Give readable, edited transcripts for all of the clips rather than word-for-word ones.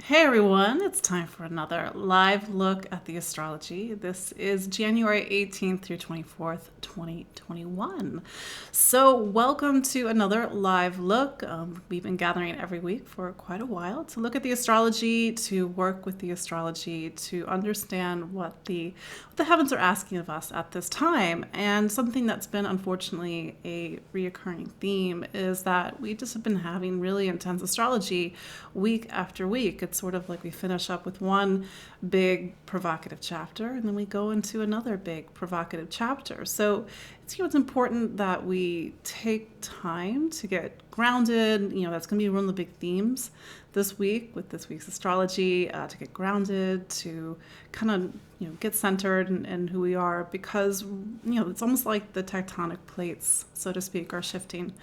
Hey everyone, it's time for another live look at the astrology. This is January 18th through 24th, 2021. So, welcome to another live look. We've been gathering every week for quite a while to look at the astrology, to work with the astrology, to understand what the heavens are asking of us at this time. And something that's been unfortunately a reoccurring theme is that we just have been having really intense astrology week after week. It's sort of like we finish up with one big provocative chapter and then we go into another big provocative chapter. So it's important that we take time to get grounded. That's going to be one of the big themes this week with this week's astrology, to get grounded, to kind of get centered in who we are, because it's almost like the tectonic plates, so to speak, are shifting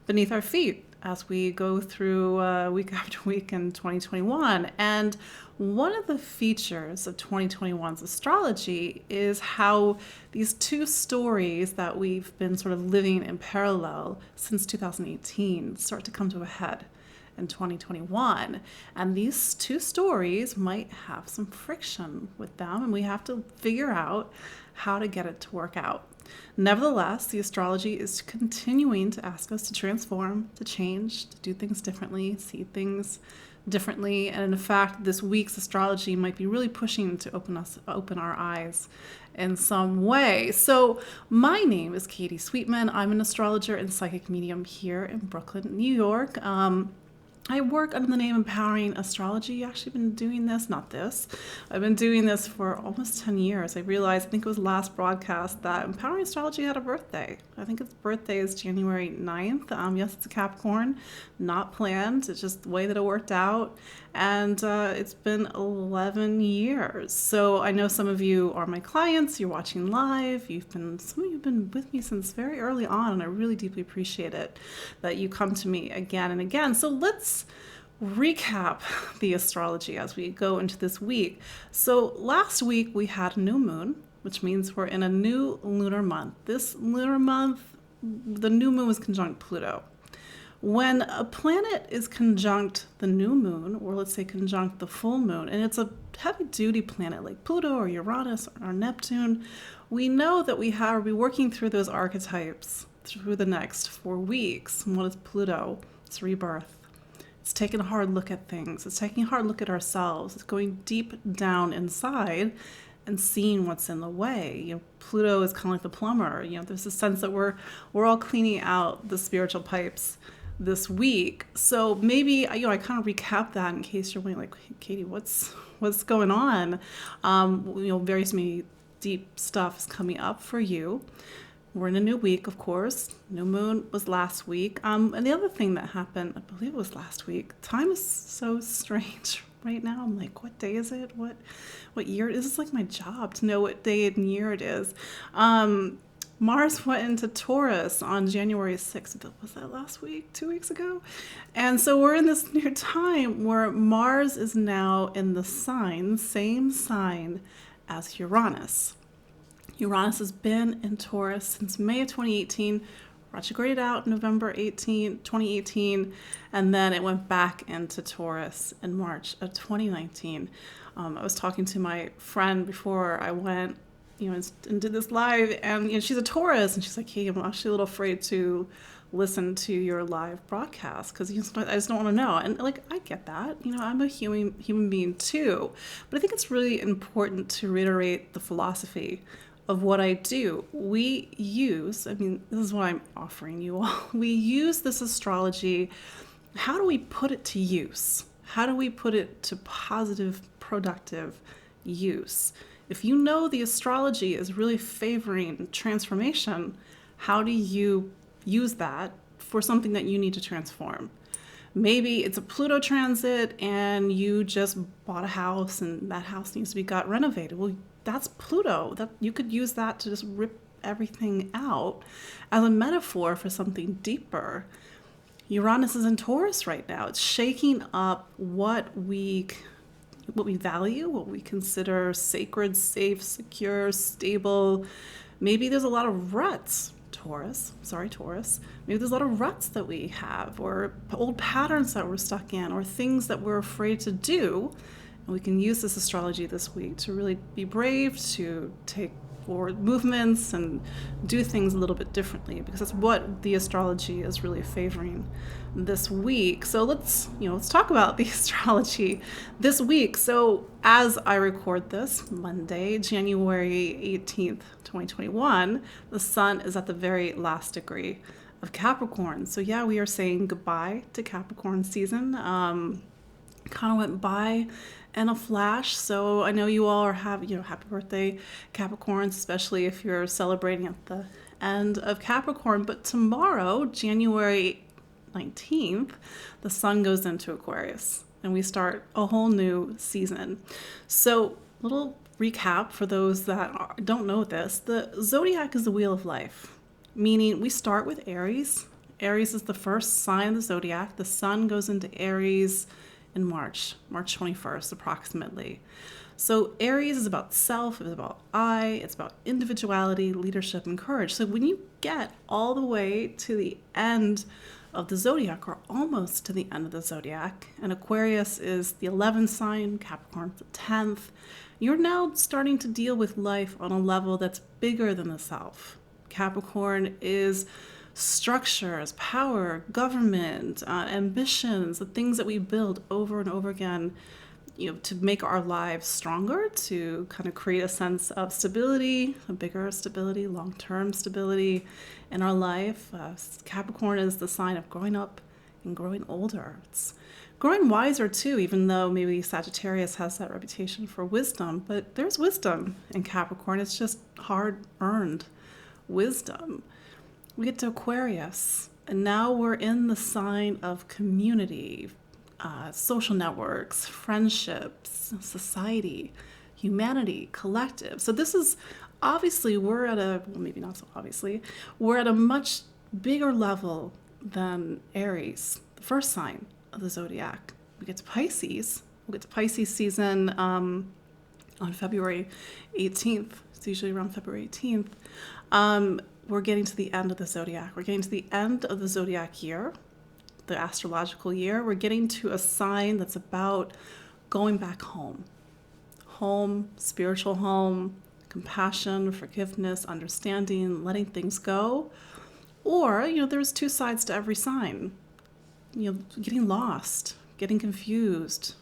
beneath our feet as we go through week after week in 2021. And one of the features of 2021's astrology is how these two stories that we've been sort of living in parallel since 2018 start to come to a head in 2021. And these two stories might have some friction with them, and we have to figure out how to get it to work out. Nevertheless, the astrology is continuing to ask us to transform, to change, to do things differently, see things differently. And in fact, this week's astrology might be really pushing to open our eyes in some way. So my name is Katie Sweetman. I'm an astrologer and psychic medium here in Brooklyn, New York. I work under the name Empowering Astrology. I've actually been doing this, I've been doing this for almost 10 years. I think it was last broadcast that Empowering Astrology had a birthday. I think its birthday is January 9th. Yes, it's a Capricorn, not planned. It's just the way that it worked out. And it's been 11 years. So I know some of you are my clients, you're watching live, some of you have been with me since very early on, and I really deeply appreciate it that you come to me again and again. So let's recap the astrology as we go into this week. So last week we had a new moon, which means we're in a new lunar month. This lunar month, the new moon was conjunct Pluto. When a planet is conjunct the new moon, or let's say conjunct the full moon, and it's a heavy-duty planet like Pluto or Uranus or Neptune, we know that we will be working through those archetypes through the next 4 weeks. And what is Pluto? It's rebirth. It's taking a hard look at things. It's taking a hard look at ourselves. It's going deep down inside and seeing what's in the way. Pluto is kind of like the plumber. There's a sense that we're all cleaning out the spiritual pipes this week. So maybe I kind of recap that in case you're wondering, like, hey, Katie, what's going on? Various maybe deep stuff is coming up for you. We're in a new week, of course. New moon was last week. And the other thing that happened, I believe it was last week. Time is so strange right now. I'm like, what day is it? What year? This is like my job to know what day and year it is. Mars went into Taurus on January 6th. Was that last week? 2 weeks ago? And so we're in this new time where Mars is now in the same sign as Uranus. Uranus has been in Taurus since May of 2018, retrograded out November 2018, and then it went back into Taurus in March of 2019. I was talking to my friend before I went and did this live, and she's a Taurus, and she's like, hey, I'm actually a little afraid to listen to your live broadcast because I just don't want to know. And like, I get that. I'm a human being too, but I think it's really important to reiterate the philosophy of what I do. This is what I'm offering you all. We use this astrology. How do we put it to use? How do we put it to positive, productive use? If you know the astrology is really favoring transformation, how do you use that for something that you need to transform? Maybe it's a Pluto transit and you just bought a house and that house needs to be got renovated. Well, that's Pluto. That you could use that to just rip everything out as a metaphor for something deeper. Uranus is in Taurus right now. It's shaking up what we value, what we consider sacred, safe, secure, stable. Maybe there's a lot of ruts. Taurus. Maybe there's a lot of ruts that we have, or old patterns that we're stuck in, or things that we're afraid to do. And we can use this astrology this week to really be brave, to take forward movements and do things a little bit differently, because that's what the astrology is really favoring this week. So let's talk about the astrology this week. So as I record this Monday, January 18th, 2021, the sun is at the very last degree of Capricorn. So yeah, we are saying goodbye to Capricorn season. Kind of went by in a flash. So I know you all are happy birthday Capricorns, especially if you're celebrating at the end of Capricorn. But tomorrow, January 19th, the sun goes into Aquarius and we start a whole new season. So little recap for those that don't know this, the zodiac is the wheel of life, meaning we start with Aries. Aries is the first sign of the zodiac. The sun goes into Aries in March 21st approximately. So Aries is about self, it's about it's about individuality, leadership, and courage. So when you get all the way to the end of the zodiac, or almost to the end of the zodiac, and Aquarius is the 11th sign, Capricorn the 10th, you're now starting to deal with life on a level that's bigger than the self. Capricorn is structures, power, government, ambitions, the things that we build over and over again, to make our lives stronger, to kind of create a sense of stability, a bigger stability, long-term stability in our life. Capricorn is the sign of growing up and growing older. It's growing wiser too, even though maybe Sagittarius has that reputation for wisdom, but there's wisdom in Capricorn. It's just hard-earned wisdom. We get to Aquarius, and now we're in the sign of community, social networks, friendships, society, humanity, collective. So this is obviously, we're at a much bigger level than Aries, the first sign of the zodiac. We get to Pisces. We'll get to Pisces season on February 18th. It's usually around February 18th. We're getting to the end of the zodiac. We're getting to the end of the zodiac year, the astrological year. We're getting to a sign that's about going back home. Home, spiritual home, compassion, forgiveness, understanding, letting things go. Or, there's two sides to every sign. Getting lost, getting confused,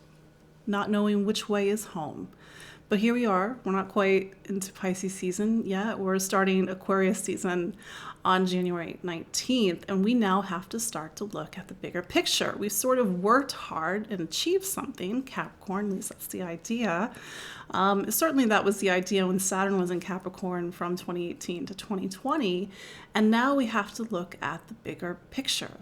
not knowing which way is home. But here we are. We're not quite into Pisces season yet. We're starting Aquarius season on January 19th, and we now have to start to look at the bigger picture. We've sort of worked hard and achieved something. Capricorn, at least that's the idea. Certainly that was the idea when Saturn was in Capricorn from 2018 to 2020, and now we have to look at the bigger picture.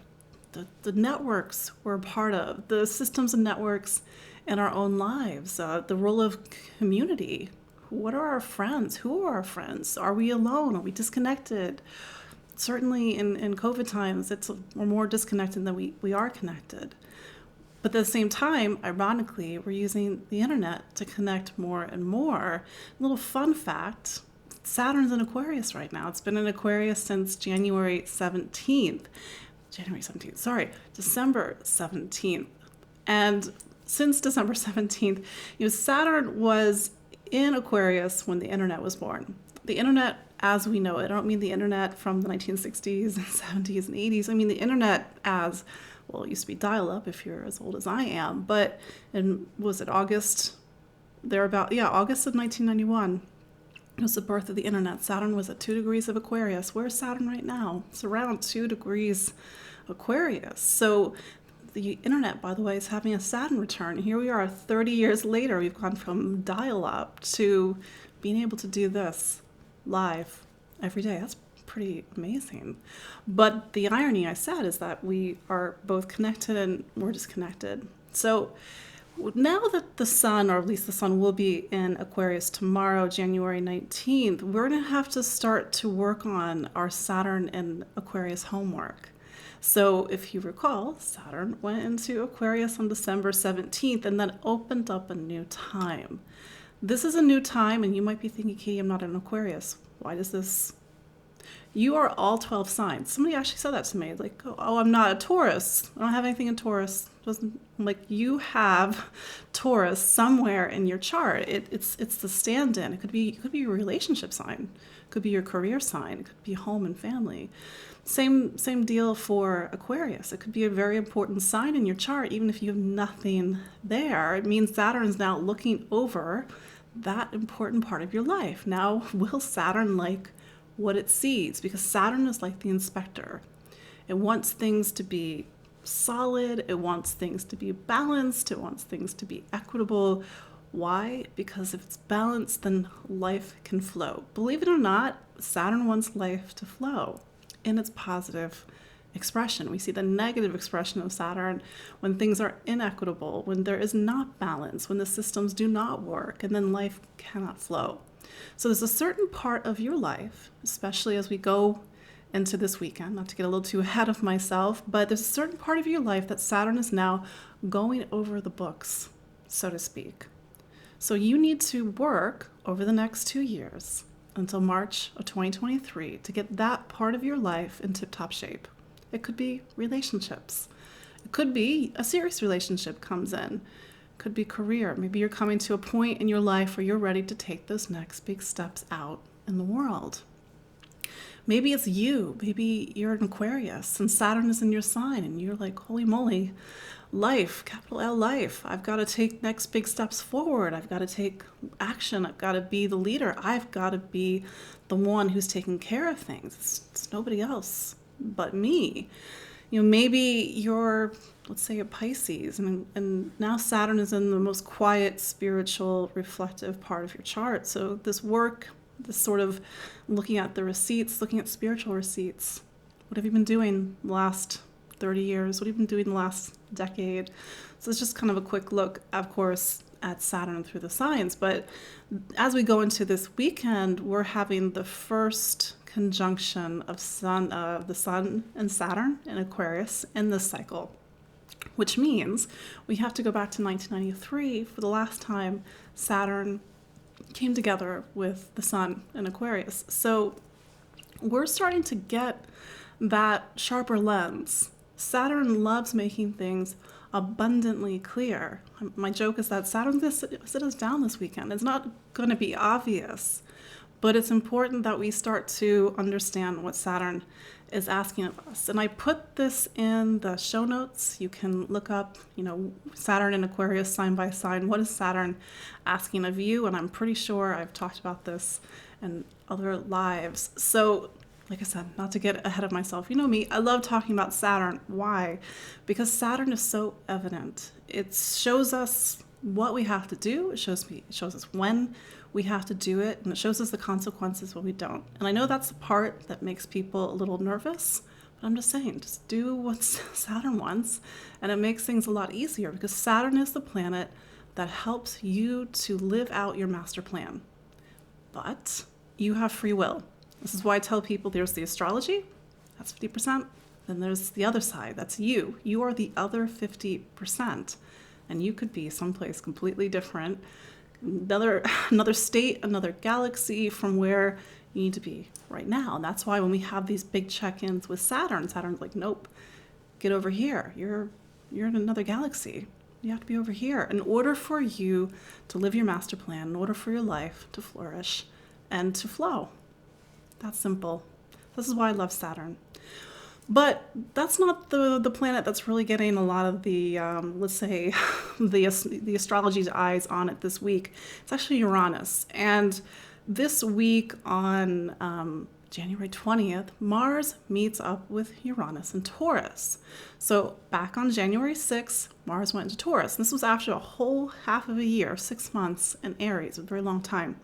The networks we're a part of, the systems and networks in our own lives, the role of community. What are our friends? Who are our friends? Are we alone? Are we disconnected? Certainly in COVID times, we're more disconnected than we are connected. But at the same time, ironically, we're using the internet to connect more and more. A little fun fact, Saturn's in Aquarius right now. It's been in Aquarius since December 17th. And since December 17th, Saturn was in Aquarius when the internet was born. The internet as we know it, I don't mean the internet from the 1960s and 70s and 80s. I mean the internet as, well, it used to be dial-up if you're as old as I am, but was it August? August of 1991. It was the birth of the internet. Saturn was at 2 degrees of Aquarius. Where's Saturn right now? It's around 2 degrees Aquarius. So the internet, by the way, is having a Saturn return. Here we are 30 years later. We've gone from dial-up to being able to do this live every day. That's pretty amazing. But the irony, I said, is that we are both connected and we're disconnected. So now that the sun, or at least the sun will be in Aquarius tomorrow, January 19th, we're going to have to start to work on our Saturn and Aquarius homework. So if you recall, Saturn went into Aquarius on December 17th and then opened up a new time. This is a new time, and you might be thinking, Katie, I'm not in Aquarius. Why does this? You are all 12 signs. Somebody actually said that to me, like, oh, I'm not a Taurus. I don't have anything in Taurus. Doesn't, like, you have Taurus somewhere in your chart. It's the stand-in. It could be your relationship sign. It could be your career sign. It could be home and family. Same deal for Aquarius. It could be a very important sign in your chart, even if you have nothing there. It means Saturn is now looking over that important part of your life. Now, will Saturn like what it sees? Because Saturn is like the inspector. It wants things to be solid. It wants things to be balanced. It wants things to be equitable. Why? Because if it's balanced, then life can flow. Believe it or not, Saturn wants life to flow in its positive expression. We see the negative expression of Saturn when things are inequitable, when there is not balance, when the systems do not work, and then life cannot flow. So there's a certain part of your life, especially as we go into this weekend, not to get a little too ahead of myself, but there's a certain part of your life that Saturn is now going over the books, so to speak. So you need to work over the next 2 years until March of 2023 to get that part of your life in tip-top shape. It could be relationships. It could be a serious relationship comes in. It could be career. Maybe you're coming to a point in your life where you're ready to take those next big steps out in the world. Maybe it's you. Maybe you're an Aquarius and Saturn is in your sign and you're like, holy moly, life, capital L life. I've got to take next big steps forward. I've got to take action. I've got to be the leader. I've got to be the one who's taking care of things. It's nobody else but me. Maybe you're, let's say, a Pisces, and now Saturn is in the most quiet, spiritual, reflective part of your chart. So this work, this sort of looking at the receipts, looking at spiritual receipts. What have you been doing the last 30 years? What have you been doing the last decade? So it's just kind of a quick look, of course, at Saturn through the signs. But as we go into this weekend, we're having the first conjunction of the Sun and Saturn in Aquarius in this cycle, which means we have to go back to 1993 for the last time Saturn came together with the Sun in Aquarius. So we're starting to get that sharper lens. Saturn loves making things abundantly clear. My joke is that Saturn's going to sit us down this weekend. It's not going to be obvious, but it's important that we start to understand what Saturn is asking of us. And I put this in the show notes. You can look up, Saturn and Aquarius sign by sign. What is Saturn asking of you? And I'm pretty sure I've talked about this in other lives. So, like I said, not to get ahead of myself. You know me, I love talking about Saturn. Why? Because Saturn is so evident. It shows us what we have to do. It shows us when we have to do it, and it shows us the consequences when we don't. And I know that's the part that makes people a little nervous, but I'm just saying, just do what Saturn wants, and it makes things a lot easier because Saturn is the planet that helps you to live out your master plan. But you have free will. This is why I tell people there's the astrology, that's 50%. Then there's the other side, that's you. You are the other 50%. And you could be someplace completely different, another state, another galaxy from where you need to be right now. And that's why when we have these big check-ins with Saturn's like, nope, get over here. You're in another galaxy. You have to be over here in order for you to live your master plan, in order for your life to flourish and to flow. That's simple. This is why I love Saturn. But that's not the planet that's really getting a lot of the, let's say, the astrology's eyes on it this week. It's actually Uranus. And this week on January 20th, Mars meets up with Uranus in Taurus. So back on January 6th, Mars went into Taurus. And this was after a whole half of a year, 6 months in Aries, a very long time.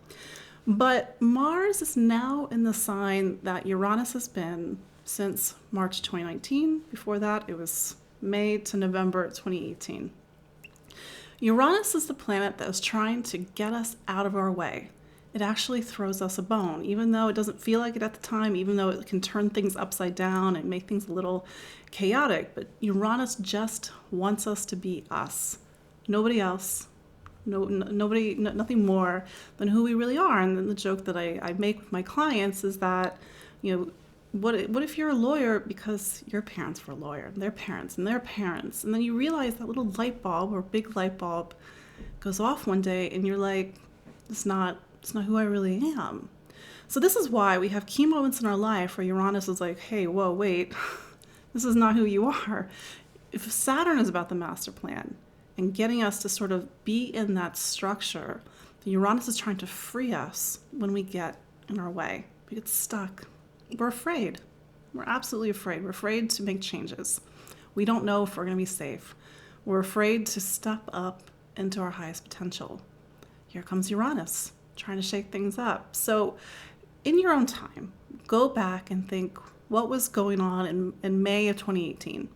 But Mars is now in the sign that Uranus has been since March 2019. Before that, it was May to November 2018. Uranus is the planet that is trying to get us out of our way. It actually throws us a bone, even though it doesn't feel like it at the time, even though it can turn things upside down and make things a little chaotic. But Uranus just wants us to be us. Nobody else. Nothing more than who we really are. And then the joke that I make with my clients is that, What if you're a lawyer because your parents were a lawyer, and their parents, and their parents, and then you realize that little light bulb or big light bulb goes off one day, and you're like, it's not who I really am. So this is why we have key moments in our life where Uranus is like, hey, whoa, wait, this is not who you are. If Saturn is about the master plan and getting us to sort of be in that structure, Uranus is trying to free us when we get in our way. We get stuck. We're afraid. We're absolutely afraid. We're afraid to make changes. We don't know if we're going to be safe. We're afraid to step up into our highest potential. Here comes Uranus, trying to shake things up. So in your own time, go back and think what was going on in May of 2018.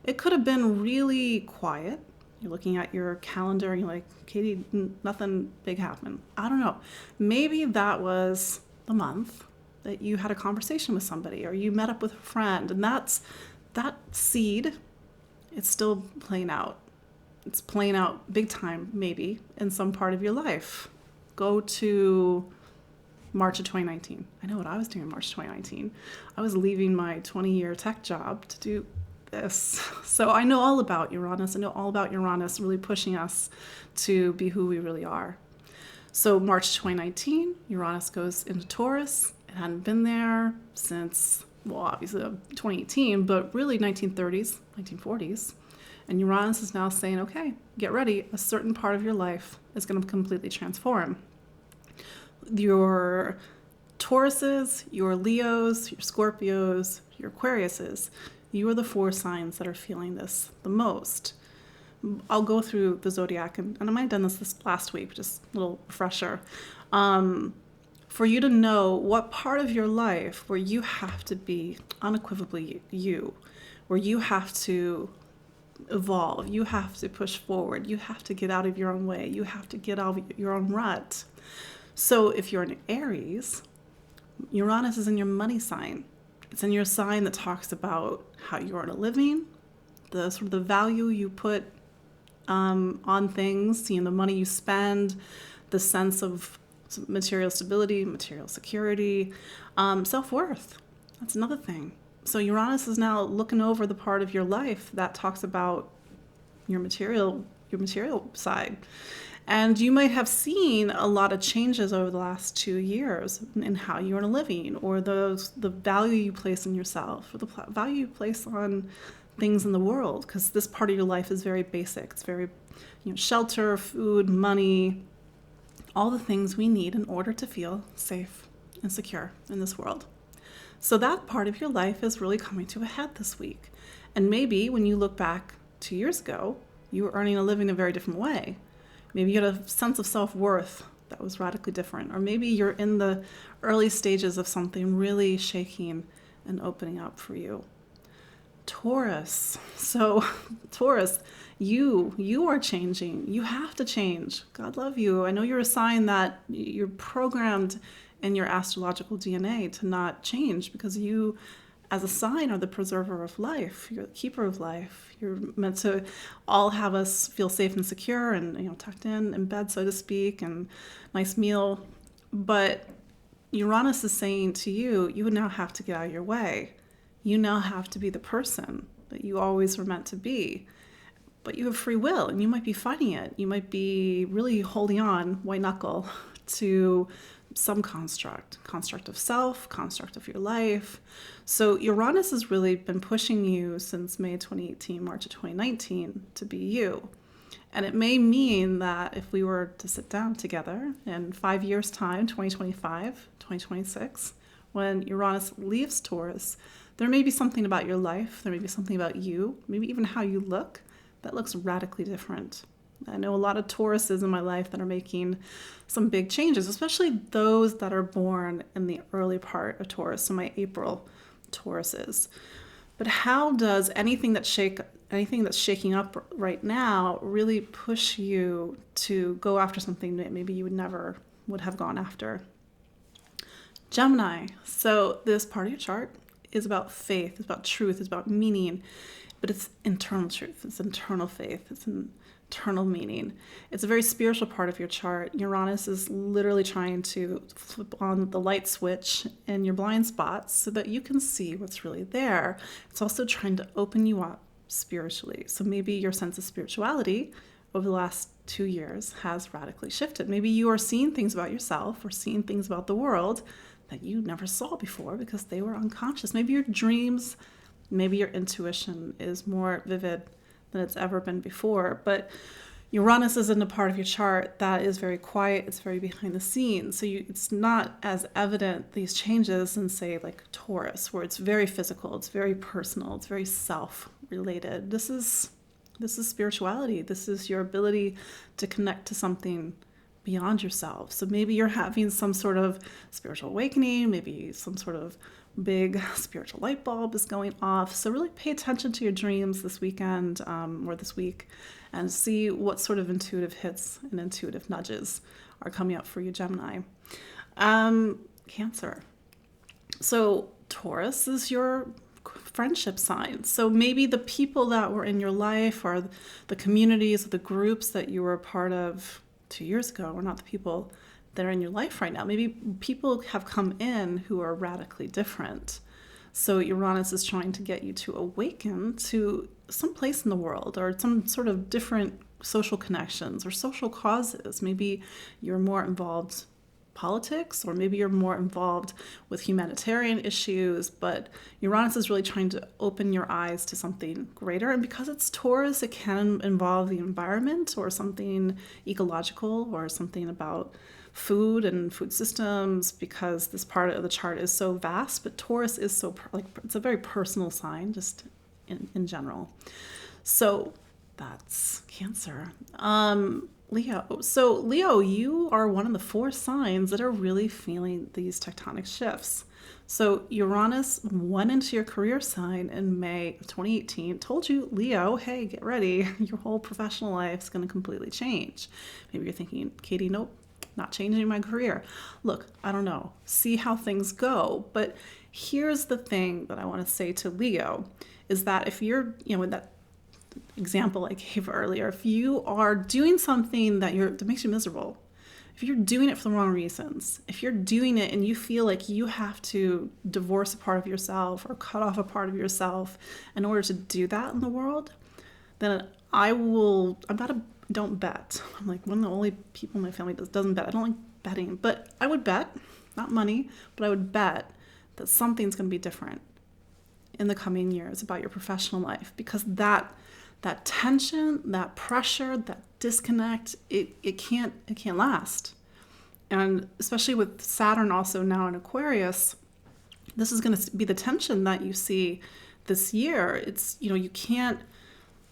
It could have been really quiet. You're looking at your calendar and you're like, Katie, nothing big happened. I don't know. Maybe that was the month that you had a conversation with somebody or you met up with a friend, and that seed, it's still playing out. It's playing out big time, maybe, in some part of your life. Go to March of 2019. I know what I was doing in March 2019. I was leaving my 20-year tech job to do this. So I know all about Uranus. I know all about Uranus really pushing us to be who we really are. So March 2019, Uranus goes into Taurus. It hadn't been there since, well, obviously 2018, but really 1930s, 1940s. And Uranus is now saying, okay, get ready. A certain part of your life is going to completely transform. Your Tauruses, your Leos, your Scorpios, your Aquariuses, you are the 4 signs that are feeling this the most. I'll go through the zodiac, and I might have done this last week, just a little refresher. For you to know what part of your life where you have to be unequivocally you, where you have to evolve, you have to push forward, you have to get out of your own way, you have to get out of your own rut. So if you're an Aries, Uranus is in your money sign. It's in your sign that talks about how you earn a living, the sort of the value you put on things, the money you spend, the sense of material stability, material security, self-worth. That's another thing. So Uranus is now looking over the part of your life that talks about your material side. And you might have seen a lot of changes over the last 2 years in how you earn a living, or the value you place in yourself, or the value you place on things in the world, because this part of your life is very basic. It's very, shelter, food, money, all the things we need in order to feel safe and secure in this world. So that part of your life is really coming to a head this week. And maybe when you look back 2 years ago, you were earning a living a very different way. Maybe you had a sense of self-worth that was radically different. Or maybe you're in the early stages of something really shaking and opening up for you. Taurus. So Taurus, you are changing. You have to change. God love you. I know you're a sign that you're programmed in your astrological DNA to not change, because you, as a sign, are the preserver of life. You're the keeper of life. You're meant to all have us feel safe and secure and, tucked in bed, so to speak, and nice meal. But Uranus is saying to you, you would now have to get out of your way. You now have to be the person that you always were meant to be. But you have free will, and you might be fighting it. You might be really holding on, white knuckle, to some construct of self, construct of your life. So Uranus has really been pushing you since May 2018, March of 2019 to be you. And it may mean that if we were to sit down together in 5 years' time, 2025, 2026, when Uranus leaves Taurus, there may be something about your life, there may be something about you, maybe even how you look, that looks radically different. I know a lot of Tauruses in my life that are making some big changes, especially those that are born in the early part of Taurus, so my April Tauruses. But how does anything that's shaking up right now really push you to go after something that maybe you would have gone after? Gemini. So this part of your chart is about faith, it's about truth, it's about meaning, but it's internal truth, it's internal faith, it's eternal meaning. It's a very spiritual part of your chart. Uranus is literally trying to flip on the light switch in your blind spots so that you can see what's really there. It's also trying to open you up spiritually. So maybe your sense of spirituality over the last 2 years has radically shifted. Maybe you are seeing things about yourself or seeing things about the world that you never saw before because they were unconscious. Maybe your dreams, maybe your intuition is more vivid than it's ever been before. But Uranus is in a part of your chart that is very quiet. It's very behind the scenes. So it's not as evident, these changes, in, say, like Taurus, where it's very physical, it's very personal, it's very self-related. This is spirituality. This is your ability to connect to something beyond yourself. So maybe you're having some sort of spiritual awakening, maybe some sort of big spiritual light bulb is going off. So really pay attention to your dreams this weekend or this week and see what sort of intuitive hits and intuitive nudges are coming up for you, Gemini. Cancer. So Taurus is your friendship sign. So maybe the people that were in your life or the communities or the groups that you were a part of 2 years ago are not the people that are in your life right now. Maybe people have come in who are radically different. So Uranus is trying to get you to awaken to some place in the world or some sort of different social connections or social causes. Maybe you're more involved politics, or maybe you're more involved with humanitarian issues, but Uranus is really trying to open your eyes to something greater. And because it's Taurus, it can involve the environment or something ecological or something about food and food systems, because this part of the chart is so vast. But Taurus is so it's a very personal sign just in general. So that's Cancer. Leo. So Leo, you are one of the 4 signs that are really feeling these tectonic shifts. So Uranus went into your career sign in May of 2018, told you, Leo, hey, get ready. Your whole professional life is going to completely change. Maybe you're thinking, Katie, nope, not changing my career. Look, I don't know. See how things go. But here's the thing that I want to say to Leo is that if you're, in that example I gave earlier, if you are doing something that makes you miserable, if you're doing it for the wrong reasons, if you're doing it and you feel like you have to divorce a part of yourself or cut off a part of yourself in order to do that in the world, then don't bet. I'm like one of the only people in my family that doesn't bet. I don't like betting, but I would bet, not money, but I would bet that something's going to be different in the coming years about your professional life, because that tension, that pressure, that disconnect, it can't last. And especially with Saturn also now in Aquarius, this is going to be the tension that you see this year. It's, you can't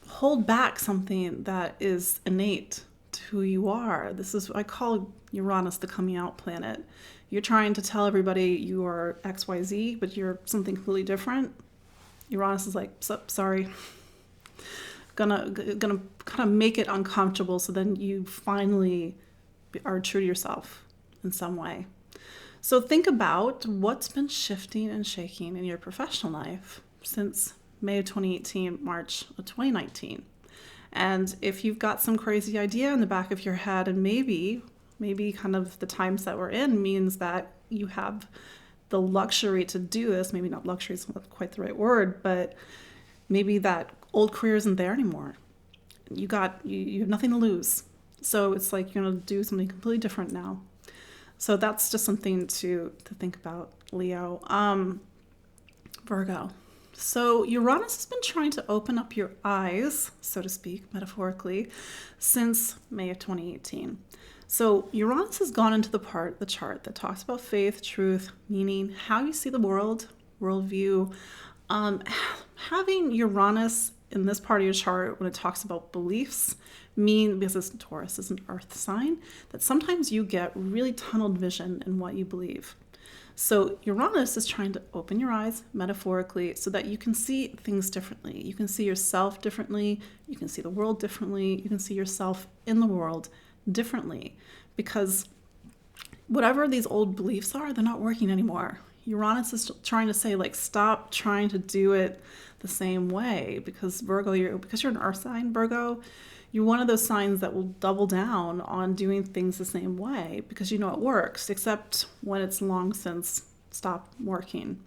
hold back something that is innate to who you are. This is, I call Uranus the coming out planet. You're trying to tell everybody you are XYZ, but you're something completely different. Uranus is like, sorry. Gonna kind of make it uncomfortable, so then you finally are true to yourself in some way. So think about what's been shifting and shaking in your professional life since May of 2018, March of 2019. And if you've got some crazy idea in the back of your head, and maybe kind of the times that we're in means that you have the luxury to do this, maybe not luxury is not quite the right word, but maybe that old career isn't there anymore. You have nothing to lose. So it's like you're going to do something completely different now. So that's just something to think about, Leo. Virgo. So Uranus has been trying to open up your eyes, so to speak, metaphorically, since May of 2018. So Uranus has gone into the part of the chart that talks about faith, truth, meaning, how you see the world, worldview. Having Uranus in this part of your chart when it talks about beliefs because Taurus is an earth sign, that sometimes you get really tunneled vision in what you believe. So Uranus is trying to open your eyes metaphorically so that you can see things differently. You can see yourself differently. You can see the world differently. You can see yourself in the world differently, because whatever these old beliefs are, they're not working anymore. Uranus is trying to say, like, stop trying to do it the same way, because Virgo, because you're an earth sign, Virgo, You're one of those signs that will double down on doing things the same way because you know it works, except when it's long since stopped working.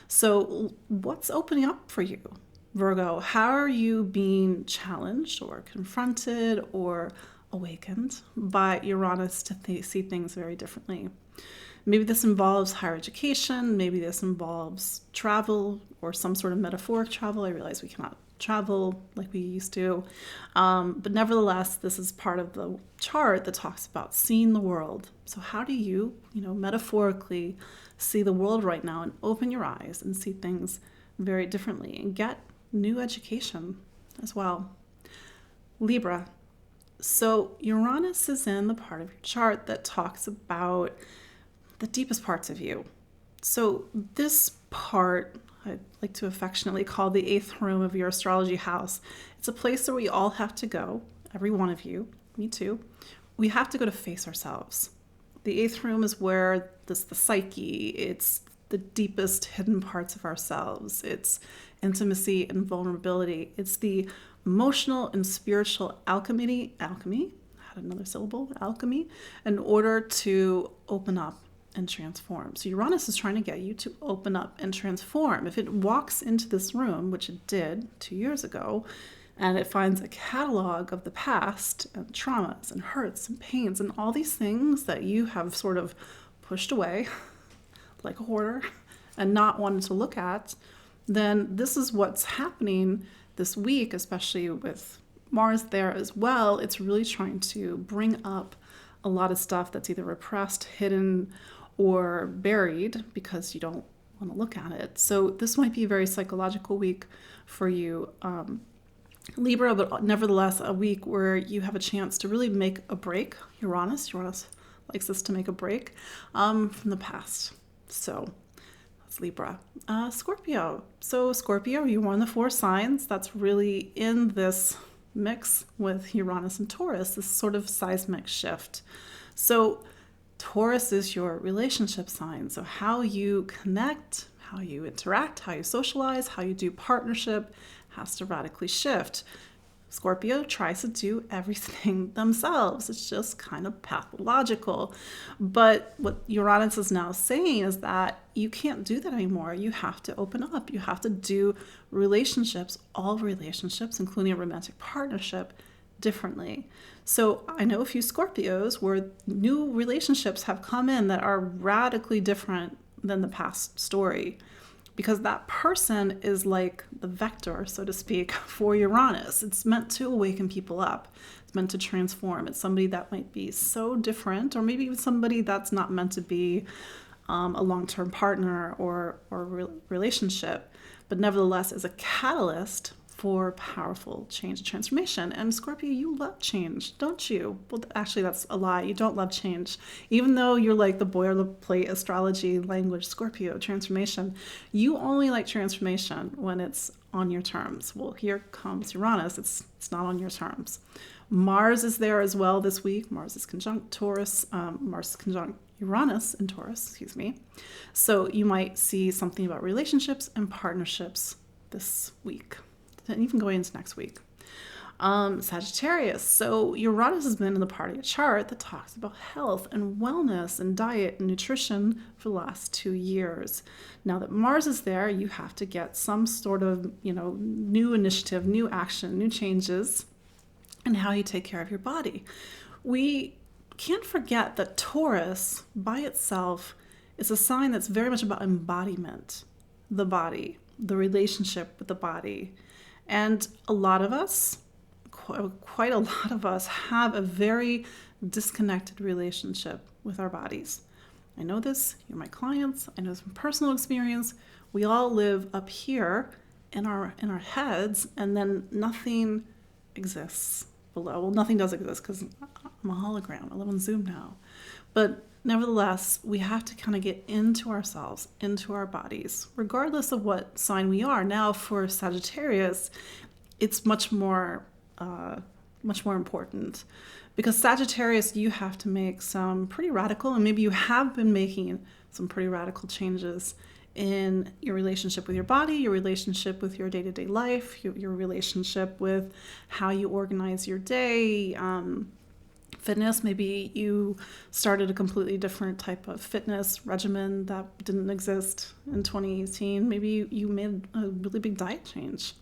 So what's opening up for you, Virgo? How are you being challenged or confronted or awakened by Uranus to see things very differently? Maybe this involves higher education. Maybe this involves travel or some sort of metaphoric travel. I realize we cannot travel like we used to. But nevertheless, this is part of the chart that talks about seeing the world. So how do you, metaphorically see the world right now and open your eyes and see things very differently and get new education as well? Libra. So Uranus is in the part of your chart that talks about the deepest parts of you. So this part, I like to affectionately call the 8th room of your astrology house. It's a place where we all have to go, every one of you, me too. We have to go to face ourselves. The 8th room is where the psyche, it's the deepest hidden parts of ourselves. It's intimacy and vulnerability. It's the emotional and spiritual alchemy, had another syllable, alchemy, in order to open up and transform. So Uranus is trying to get you to open up and transform. If it walks into this room, which it did 2 years ago, and it finds a catalog of the past and traumas and hurts and pains and all these things that you have sort of pushed away like a hoarder and not wanted to look at, then this is what's happening this week, especially with Mars there as well. It's really trying to bring up a lot of stuff that's either repressed, hidden, or buried because you don't want to look at it. So this might be a very psychological week for you, Libra, but nevertheless a week where you have a chance to really make a break. Uranus likes us to make a break from the past. So that's Libra. Scorpio. So Scorpio, you're one of the 4 signs that's really in this mix with Uranus and Taurus, this sort of seismic shift. So Taurus is your relationship sign. So how you connect, how you interact, how you socialize, how you do partnership has to radically shift. Scorpio tries to do everything themselves. It's just kind of pathological. But what Uranus is now saying is that you can't do that anymore. You have to open up. You have to do relationships, all relationships, including a romantic partnership, differently. So I know a few Scorpios where new relationships have come in that are radically different than the past story, because that person is like the vector, so to speak, for Uranus. It's meant to awaken people up. It's meant to transform. It's somebody that might be so different, or maybe even somebody that's not meant to be a long-term partner or relationship, but nevertheless is a catalyst for powerful change and transformation. And Scorpio, you love change, don't you? Well, actually, that's a lie. You don't love change. Even though you're like the boilerplate astrology language, Scorpio, transformation, you only like transformation when it's on your terms. Well, here comes Uranus. It's not on your terms. Mars is there as well this week. Mars is conjunct Taurus. Mars is conjunct Uranus in Taurus, excuse me. So you might see something about relationships and partnerships this week, and even going into next week. Sagittarius. So Uranus has been in the part of your chart that talks about health and wellness and diet and nutrition for the last 2 years. Now that Mars is there, you have to get some sort of, new initiative, new action, new changes in how you take care of your body. We can't forget that Taurus by itself is a sign that's very much about embodiment, the body, the relationship with the body. And a lot of us, quite a lot of us, have a very disconnected relationship with our bodies. I know this, you're my clients, I know this from personal experience. We all live up here in our heads, and then nothing exists below. Well, nothing does exist because I'm a hologram. I live on Zoom now. But nevertheless, we have to kind of get into ourselves, into our bodies, regardless of what sign we are. Now, for Sagittarius, it's much more important, because Sagittarius, you have to make some pretty radical, and maybe you have been making some pretty radical changes in your relationship with your body, your relationship with your day-to-day life, your relationship with how you organize your day. Fitness, maybe you started a completely different type of fitness regimen that didn't exist in 2018. Maybe you made a really big diet change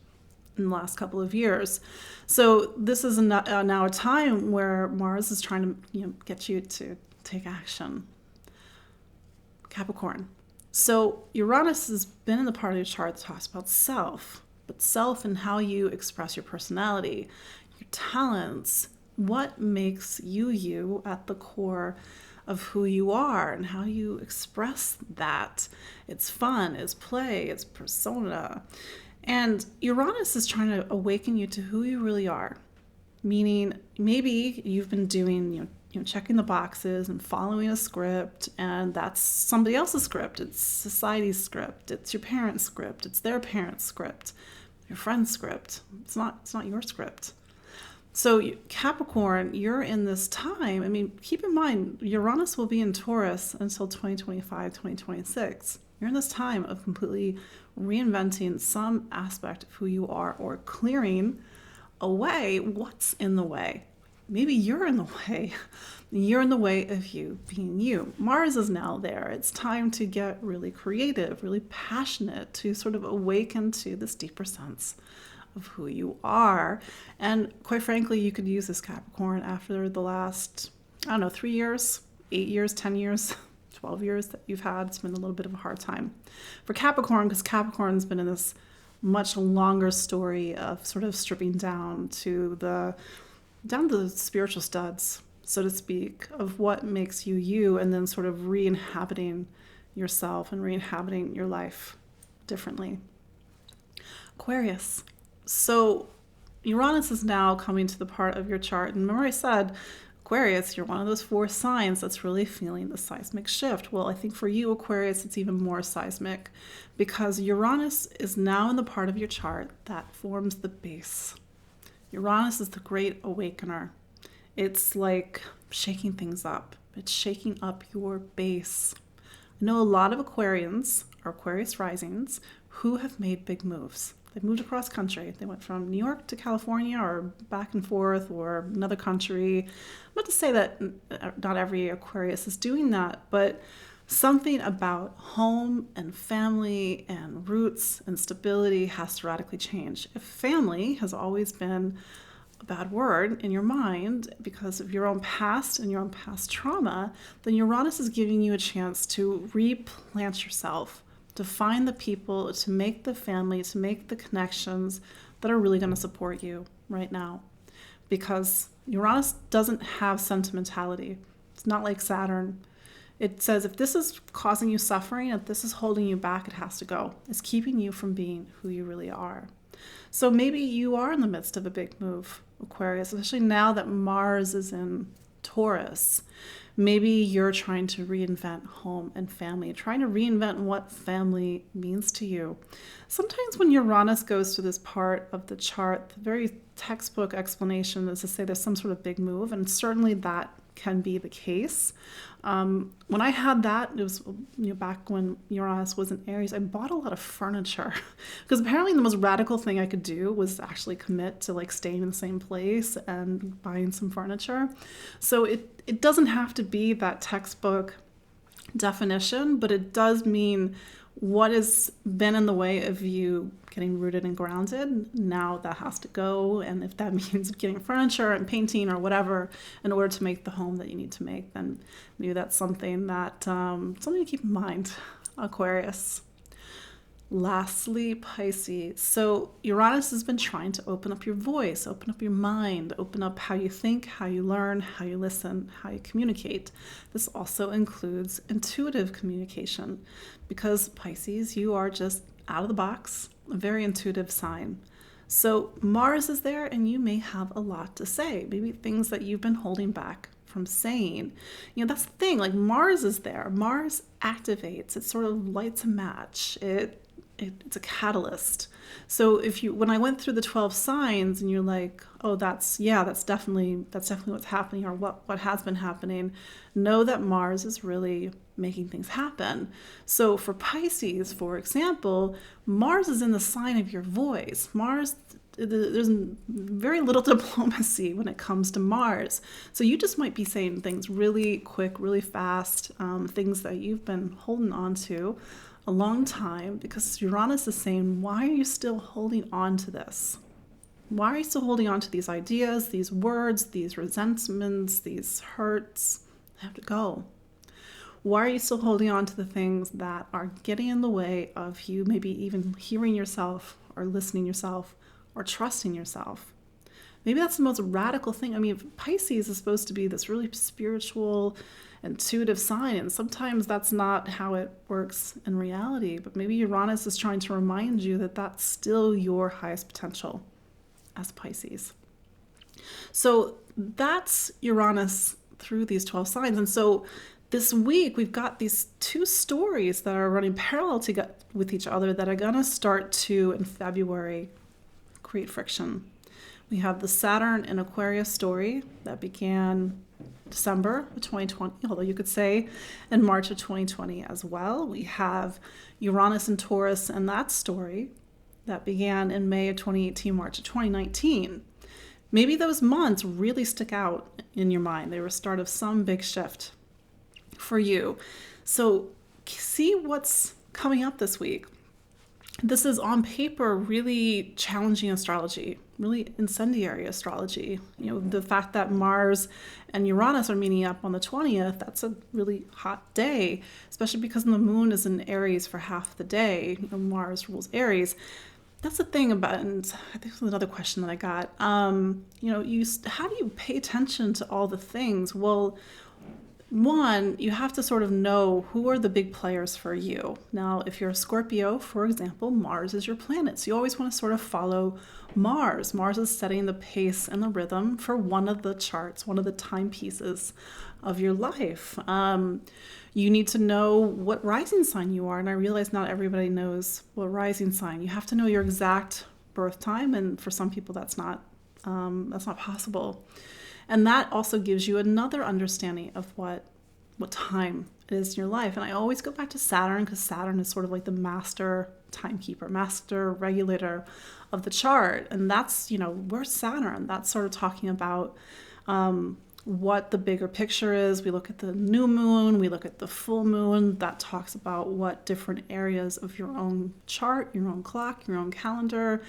in the last couple of years. So this is now a time where Mars is trying to get you to take action. Capricorn. So Uranus has been in the part of your chart that talks about self, but self and how you express your personality, your talents, what makes you at the core of who you are and how you express that. It's fun, it's play, it's persona. And Uranus is trying to awaken you to who you really are. Meaning, maybe you've been doing, checking the boxes and following a script, and that's somebody else's script. It's society's script. It's your parents' script. It's their parents' script. Your friend's script. It's not your script. So Capricorn, you're in this time. I mean, keep in mind, Uranus will be in Taurus until 2025, 2026. You're in this time of completely reinventing some aspect of who you are or clearing away what's in the way. Maybe you're in the way. You're in the way of you being you. Mars is now there. It's time to get really creative, really passionate, to sort of awaken to this deeper sense of who you are. And quite frankly, you could use this Capricorn after the last, 3 years, 8 years, 10 years, 12 years that you've had. It's been a little bit of a hard time for Capricorn, because Capricorn's been in this much longer story of sort of stripping down to the spiritual studs, so to speak, of what makes you, and then sort of re-inhabiting yourself and re-inhabiting your life differently. Aquarius. So Uranus is now coming to the part of your chart. And remember I said, Aquarius, you're one of those 4 signs that's really feeling the seismic shift. Well, I think for you, Aquarius, it's even more seismic, because Uranus is now in the part of your chart that forms the base. Uranus is the great awakener. It's like shaking things up. It's shaking up your base. I know a lot of Aquarians, or Aquarius risings, who have made big moves. They moved across country. They went from New York to California, or back and forth, or another country. I'm not to say that not every Aquarius is doing that, but something about home and family and roots and stability has to radically change. If family has always been a bad word in your mind because of your own past and your own past trauma, then Uranus is giving you a chance to replant yourself, to find the people, to make the family, to make the connections that are really going to support you right now. Because Uranus doesn't have sentimentality. It's not like Saturn. It says if this is causing you suffering, if this is holding you back, it has to go. It's keeping you from being who you really are. So maybe you are in the midst of a big move, Aquarius, especially now that Mars is in Taurus. Maybe you're trying to reinvent home and family, trying to reinvent what family means to you. Sometimes when Uranus goes to this part of the chart, the very textbook explanation is to say there's some sort of big move, and certainly that can be the case. When I had that, it was back when Uranus was in Aries, I bought a lot of furniture because apparently the most radical thing I could do was actually commit to staying in the same place and buying some furniture. So it doesn't have to be that textbook definition, but it does mean what has been in the way of you getting rooted and grounded. Now that has to go. And if that means getting furniture and painting or whatever in order to make the home that you need to make, then maybe that's something to keep in mind, Aquarius. Lastly, Pisces. So Uranus has been trying to open up your voice, open up your mind, open up how you think, how you learn, how you listen, how you communicate. This also includes intuitive communication, because Pisces, you are just out of the box, a very intuitive sign. So Mars is there, and you may have a lot to say, maybe things that you've been holding back from saying. That's the thing, Mars is there. Mars activates, it sort of lights a match. It it's a catalyst. So when I went through the 12 signs and you're like, oh, that's definitely what's happening, or what has been happening, know that Mars is really making things happen. So for Pisces, for example, Mars is in the sign of your voice. Mars, there's very little diplomacy when it comes to Mars. So you just might be saying things really quick, really fast, things that you've been holding on to a long time, because Uranus is saying, why are you still holding on to this? Why are you still holding on to these ideas, these words, these resentments, these hurts? They have to go. Why are you still holding on to the things that are getting in the way of you maybe even hearing yourself or listening yourself or trusting yourself? Maybe that's the most radical thing. I mean, Pisces is supposed to be this really spiritual, intuitive sign, and sometimes that's not how it works in reality. But maybe Uranus is trying to remind you that that's still your highest potential as Pisces. So that's Uranus through these 12 signs. And so this week, we've got these two stories that are running parallel with each other that are going to start to, in February, create friction. We have the Saturn and Aquarius story that began December of 2020, although you could say in March of 2020 as well. We have Uranus and Taurus and that story that began in May of 2018, March of 2019. Maybe those months really stick out in your mind. They were the start of some big shift for you. So see what's coming up this week. This is on paper really challenging astrology, really incendiary astrology. The fact that Mars and Uranus are meeting up on the 20th, that's a really hot day, especially because the moon is in Aries for half the day. Mars rules Aries. That's the thing about, and I think this was another question that I got. How do you pay attention to all the things? Well, one, you have to sort of know who are the big players for you. Now, if you're a Scorpio, for example, Mars is your planet. So you always want to sort of follow Mars. Mars is setting the pace and the rhythm for one of the charts, one of the timepieces of your life. You need to know what rising sign you are. And I realize not everybody knows what rising sign. You have to know your exact birth time. And for some people, that's not possible. And that also gives you another understanding of what time it is in your life. And I always go back to Saturn, because Saturn is sort of like the master timekeeper, master regulator of the chart. And that's, we're Saturn. That's sort of talking about what the bigger picture is. We look at the new moon, we look at the full moon. That talks about what different areas of your own chart, your own clock, your own calendar.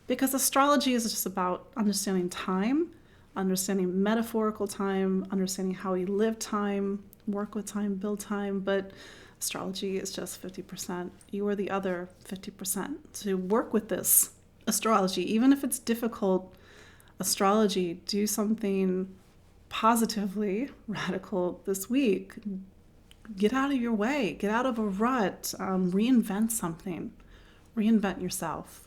Because astrology is just about understanding time, understanding metaphorical time, understanding how we live time, work with time, build time. But astrology is just 50%. You are the other 50% to work with this astrology. Even if it's difficult astrology, do something positively radical this week. Get out of your way. Get out of a rut. Reinvent something. Reinvent yourself.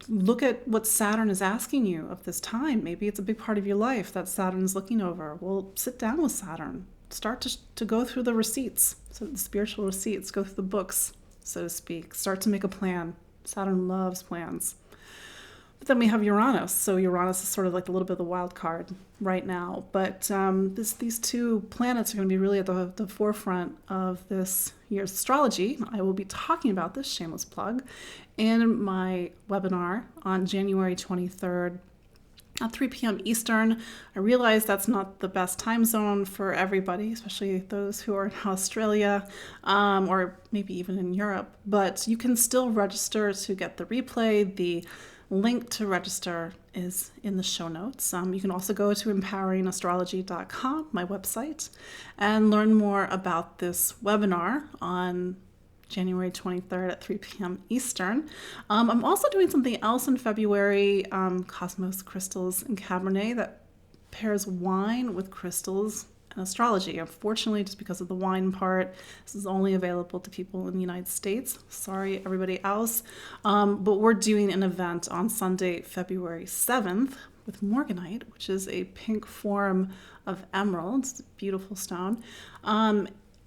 Look at what Saturn is asking you of this time. Maybe it's a big part of your life that Saturn is looking over. Well, sit down with Saturn. Start to go through the receipts, so the spiritual receipts, go through the books, so to speak. Start to make a plan. Saturn loves plans. But then we have Uranus. So Uranus is sort of like a little bit of the wild card right now. But these two planets are going to be really at the forefront of this year's astrology. I will be talking about this, shameless plug, in my webinar on January 23rd at 3 p.m. Eastern. I realize that's not the best time zone for everybody, especially those who are in Australia or maybe even in Europe. But you can still register to get the replay. The link to register is in the show notes. You can also go to empoweringastrology.com, my website, and learn more about this webinar on January 23rd at 3 p.m. Eastern. I'm also doing something else in February, Cosmos Crystals and Cabernet, that pairs wine with crystals and astrology. Unfortunately, just because of the wine part, this is only available to people in the United States. Sorry, everybody else. But we're doing an event on Sunday, February 7th with Morganite, which is a pink form of emerald. It's a beautiful stone.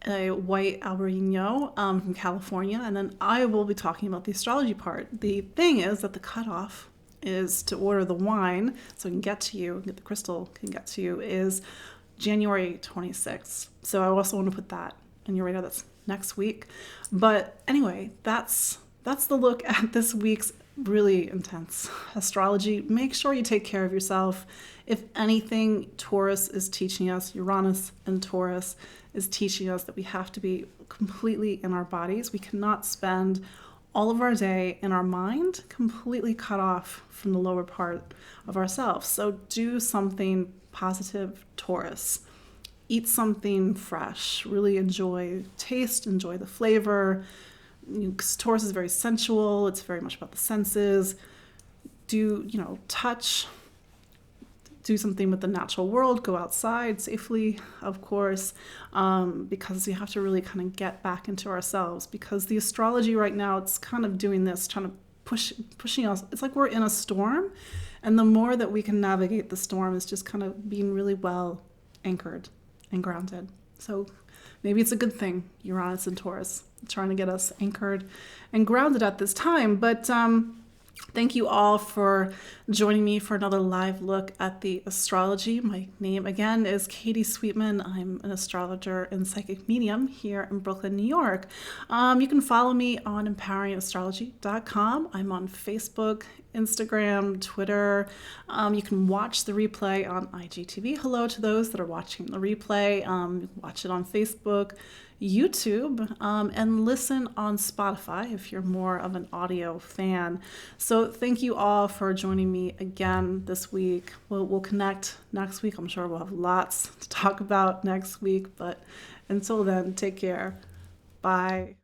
a white Albarino from California, and then I will be talking about the astrology part. The thing is that the cutoff is to order the wine so it can get to you, the crystal can get to you, is January 26th. So I also want to put that in your radar. That's next week. But anyway, that's the look at this week's really intense astrology. Make sure you take care of yourself. If anything, Taurus is teaching us, Uranus and Taurus is teaching us that we have to be completely in our bodies. We cannot spend all of our day in our mind, completely cut off from the lower part of ourselves. So do something positive, Taurus. Eat something fresh. Really enjoy taste, enjoy the flavor. Because Taurus is very sensual. It's very much about the senses. Do, touch. Do something with the natural world. Go outside safely, of course, because we have to really kind of get back into ourselves. Because the astrology right now, it's kind of doing this, trying to pushing us. It's like we're in a storm, and the more that we can navigate the storm is just kind of being really well anchored and grounded. So maybe it's a good thing, Uranus and Taurus, trying to get us anchored and grounded at this time. But thank you all for joining me for another live look at the astrology. My name again is Katie Sweetman. I'm an astrologer and psychic medium here in Brooklyn, New York. You can follow me on empoweringastrology.com. I'm on Facebook, Instagram, Twitter. You can watch the replay on IGTV. Hello to those that are watching the replay. You can watch it on Facebook, YouTube, and listen on Spotify if you're more of an audio fan. So thank you all for joining me again this week. We'll connect next week. I'm sure we'll have lots to talk about next week, but until then, take care. Bye.